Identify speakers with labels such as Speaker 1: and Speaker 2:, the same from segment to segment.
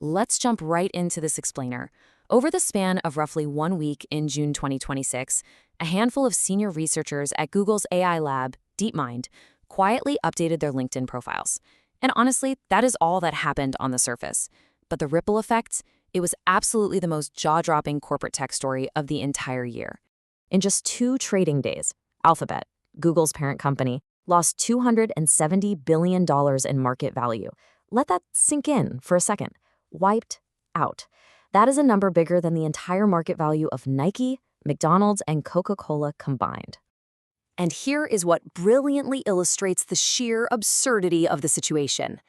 Speaker 1: Let's jump right into this explainer. Over the span of roughly 1 week in June 2026, a handful of senior researchers at Google's AI lab, DeepMind, quietly updated their LinkedIn profiles. And honestly, that is all that happened on the surface. But the ripple effects, it was absolutely the most jaw-dropping corporate tech story of the entire year. In just 2 trading days, Alphabet, Google's parent company, lost $270 billion in market value. Let that sink in for a second. Wiped out. That is a number bigger than the entire market value of Nike, McDonald's, and Coca-Cola combined. And here is what brilliantly illustrates the sheer absurdity of the situation.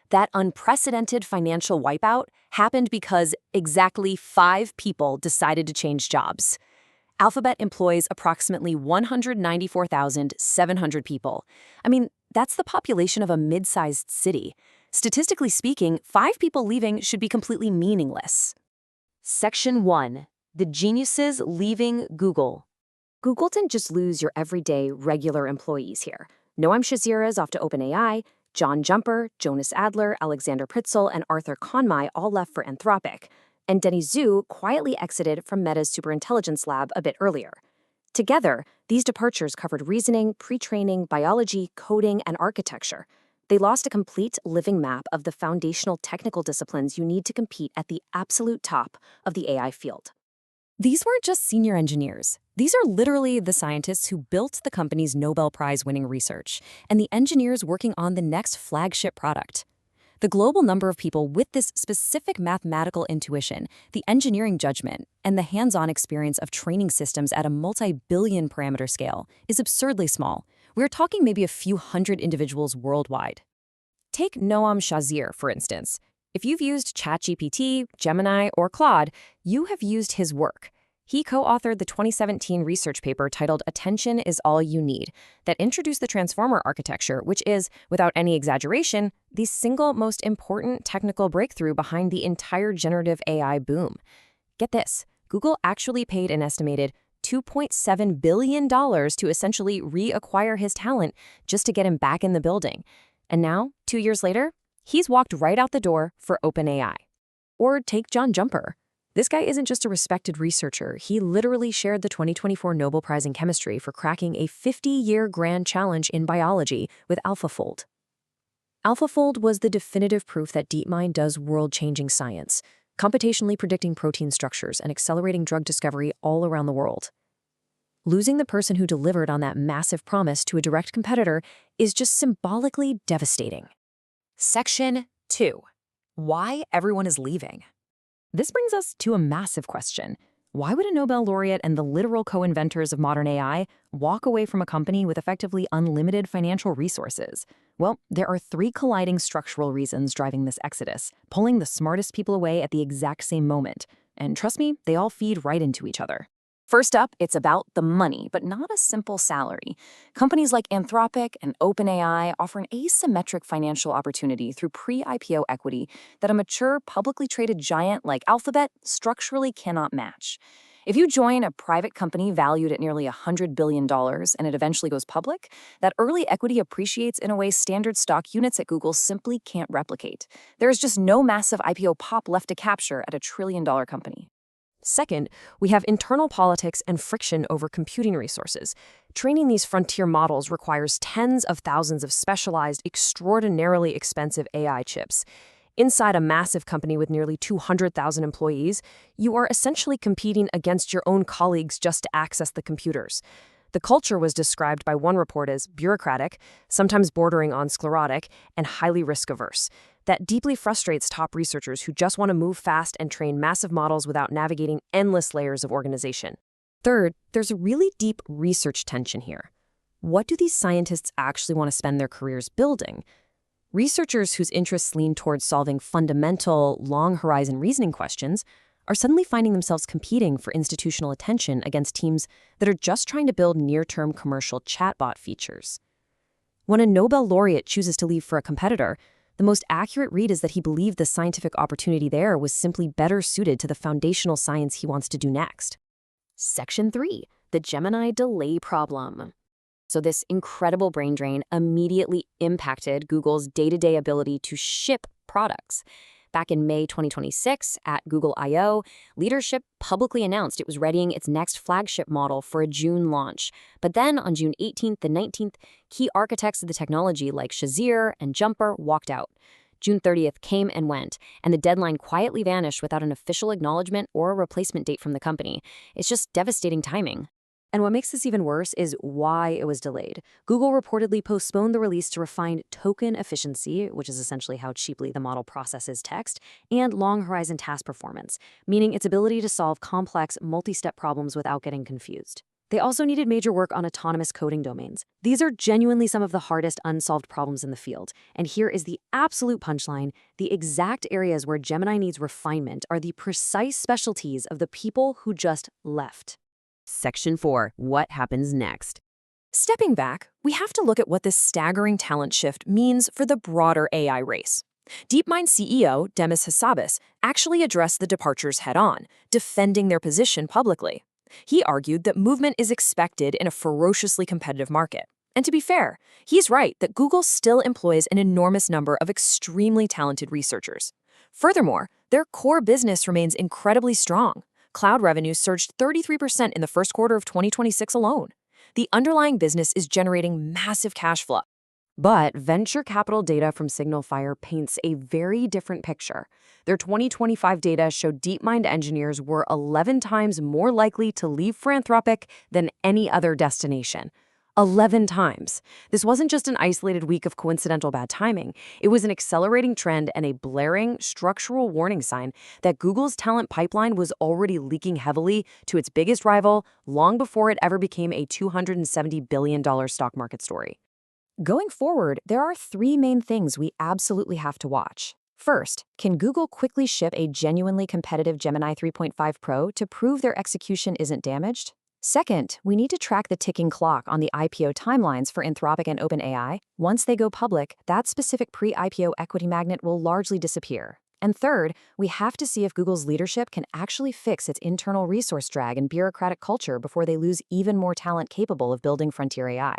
Speaker 1: That unprecedented financial wipeout happened because exactly 5 people decided to change jobs. Alphabet employs approximately 194,700 people. I mean, that's the population of a mid-sized city. Statistically speaking, 5 people leaving should be completely meaningless. Section 1. The geniuses leaving Google. Google didn't just lose your everyday, regular employees here. Noam Shazira is off to OpenAI, John Jumper, Jonas Adler, Alexander Pritzel, and Arthur Konmai all left for Anthropic, and Denny Zhu quietly exited from Meta's superintelligence lab a bit earlier. Together, these departures covered reasoning, pre-training, biology, coding, and architecture. They lost a complete living map of the foundational technical disciplines you need to compete at the absolute top of the AI field. These weren't just senior engineers. These are literally the scientists who built the company's Nobel Prize winning research and the engineers working on the next flagship product. The global number of people with this specific mathematical intuition, the engineering judgment, and the hands-on experience of training systems at a multi-billion parameter scale is absurdly small. We're talking maybe a few hundred individuals worldwide. Take Noam Shazir, for instance. If you've used ChatGPT, Gemini, or Claude, you have used his work. He co-authored the 2017 research paper titled "Attention is All You Need" that introduced the transformer architecture, which is, without any exaggeration, the single most important technical breakthrough behind the entire generative AI boom. Get this, Google actually paid an estimated $2.7 billion to essentially reacquire his talent just to get him back in the building. And now, 2 years later, he's walked right out the door for OpenAI. Or take John Jumper. This guy isn't just a respected researcher. He literally shared the 2024 Nobel Prize in Chemistry for cracking a 50-year grand challenge in biology with AlphaFold. AlphaFold was the definitive proof that DeepMind does world-changing science, computationally predicting protein structures and accelerating drug discovery all around the world. Losing the person who delivered on that massive promise to a direct competitor is just symbolically devastating. Section 2. Why everyone is leaving. This brings us to a massive question. Why would a Nobel laureate and the literal co-inventors of modern AI walk away from a company with effectively unlimited financial resources? Well, there are 3 colliding structural reasons driving this exodus, pulling the smartest people away at the exact same moment. And trust me, they all feed right into each other. First up, it's about the money, but not a simple salary. Companies like Anthropic and OpenAI offer an asymmetric financial opportunity through pre-IPO equity that a mature, publicly traded giant like Alphabet structurally cannot match. If you join a private company valued at nearly $100 billion and it eventually goes public, that early equity appreciates in a way standard stock units at Google simply can't replicate. There is just no massive IPO pop left to capture at a trillion-dollar company. Second, we have internal politics and friction over computing resources. Training these frontier models requires tens of thousands of specialized, extraordinarily expensive AI chips. Inside a massive company with nearly 200,000 employees, you are essentially competing against your own colleagues just to access the computers. The culture was described by one report as bureaucratic, sometimes bordering on sclerotic, and highly risk-averse. That deeply frustrates top researchers who just want to move fast and train massive models without navigating endless layers of organization. Third, there's a really deep research tension here. What do these scientists actually want to spend their careers building? Researchers whose interests lean towards solving fundamental, long-horizon reasoning questions are suddenly finding themselves competing for institutional attention against teams that are just trying to build near-term commercial chatbot features. When a Nobel laureate chooses to leave for a competitor, the most accurate read is that he believed the scientific opportunity there was simply better suited to the foundational science he wants to do next. Section 3. The Gemini delay problem. So this incredible brain drain immediately impacted Google's day-to-day ability to ship products. Back in May 2026, at Google I/O, leadership publicly announced it was readying its next flagship model for a June launch. But then, on June 18th and 19th, key architects of the technology like Shazir and Jumper walked out. June 30th came and went, and the deadline quietly vanished without an official acknowledgement or a replacement date from the company. It's just devastating timing. And what makes this even worse is why it was delayed. Google reportedly postponed the release to refine token efficiency, which is essentially how cheaply the model processes text, and long horizon task performance, meaning its ability to solve complex, multi-step problems without getting confused. They also needed major work on autonomous coding domains. These are genuinely some of the hardest unsolved problems in the field. And here is the absolute punchline. The exact areas where Gemini needs refinement are the precise specialties of the people who just left. Section 4. What happens next? Stepping back, we have to look at what this staggering talent shift means for the broader AI race. DeepMind CEO Demis Hassabis actually addressed the departures head-on, defending their position publicly. He argued that movement is expected in a ferociously competitive market. And to be fair, he's right that Google still employs an enormous number of extremely talented researchers. Furthermore, their core business remains incredibly strong. Cloud revenues surged 33% in the first quarter of 2026 alone. The underlying business is generating massive cash flow. But venture capital data from SignalFire paints a very different picture. Their 2025 data showed DeepMind engineers were 11 times more likely to leave Anthropic than any other destination. 11 times. This wasn't just an isolated week of coincidental bad timing. It was an accelerating trend and a blaring structural warning sign that Google's talent pipeline was already leaking heavily to its biggest rival long before it ever became a $270 billion stock market story. Going forward, there are three main things we absolutely have to watch. First, can Google quickly ship a genuinely competitive Gemini 3.5 Pro to prove their execution isn't damaged? Second, we need to track the ticking clock on the IPO timelines for Anthropic and OpenAI. Once they go public, that specific pre-IPO equity magnet will largely disappear. And third, we have to see if Google's leadership can actually fix its internal resource drag and bureaucratic culture before they lose even more talent capable of building frontier AI.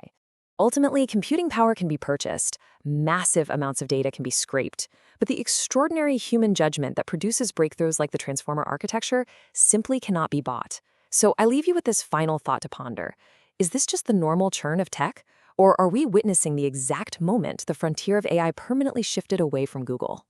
Speaker 1: Ultimately, computing power can be purchased, massive amounts of data can be scraped, but the extraordinary human judgment that produces breakthroughs like the transformer architecture simply cannot be bought. So I leave you with this final thought to ponder. Is this just the normal churn of tech? Or are we witnessing the exact moment the frontier of AI permanently shifted away from Google?